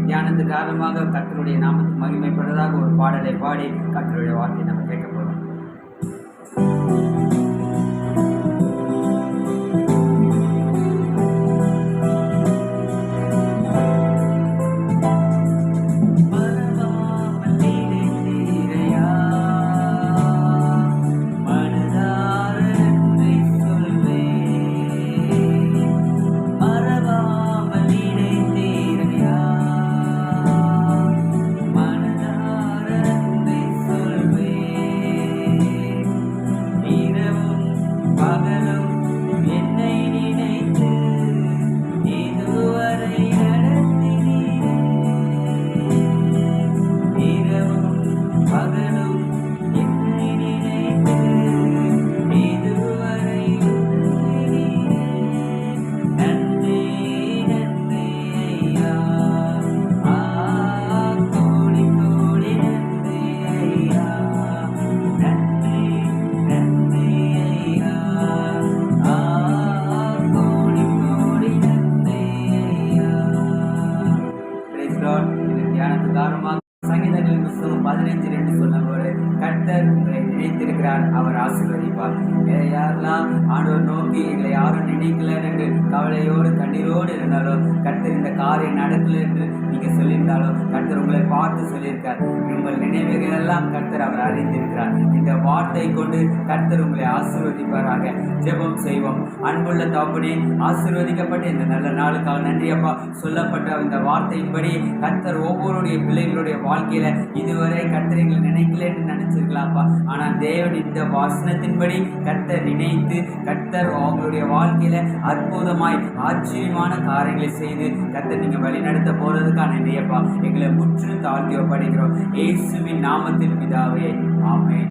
தியானத்து காரணமாக கர்த்தருடைய நாமத்துக்கு மகிமைப்படுவதாக ஒரு பாடலை பாடி கர்த்தருடைய வார்த்தையை நம்ம கேட்க போறோம். சங்கீதங்களின் புத்தகம் 15:2 சொல்லும்போது கர்த்தர் உங்களை நினைத்திருக்கிறார், அவர் ஆசீர்வதிப்பார். யாரெல்லாம் ஆண்டவர் நோக்கி எங்களை யாரும் நினைக்கல என்று கவலையோடு கண்ணீரோடு இருந்தாலோ, கர்த்தர் இந்த காரியம் நடக்கல என்று நீங்க சொல்லியிருந்தாலோ, கர்த்தர் உங்களை பார்த்து சொல்லியிருக்கார். உங்கள் நினைவுகள் எல்லாம் கர்த்தர் அவர் அறிந்திருக்கிறார். இந்த வார்த்தை கொண்டு கர்த்தர் உங்களை ஆசீர்வதிப்பாராக. ஜெபம் செய்வோம். அன்புள்ள தகப்பனே, ஆசீர்வதிக்கப்பட்ட இந்த நல்ல நாளுக்காக நன்றி அப்பா. சொல்லப்பட்ட இந்த வார்த்தையின்படி கர்த்தர் ஒவ்வொருடைய பிள்ளைகளுடைய வாழ்க்கையில இதுவரை கர்த்தர் எங்களை நினைக்கல என்று நினைச்சிருக்கலாம்ப்பா. ஆனா தேவன் இந்த வாசனத்தின்படி கர்த்தர் நினைத்து கர்த்தர் அவங்களுடைய வாழ்க்கையில அற்புதமாய் ஆச்சரியமான காரியங்களை செய்து கர்த்தர் நீங்க வழிநடத்த போறதுக்கான நன்றியப்பா. எங்களை முற்று தாழ்த்தி ஒப்படைக்கிறோம். இயேசுவின் நாமத்தில் பிதாவே, ஆமென்.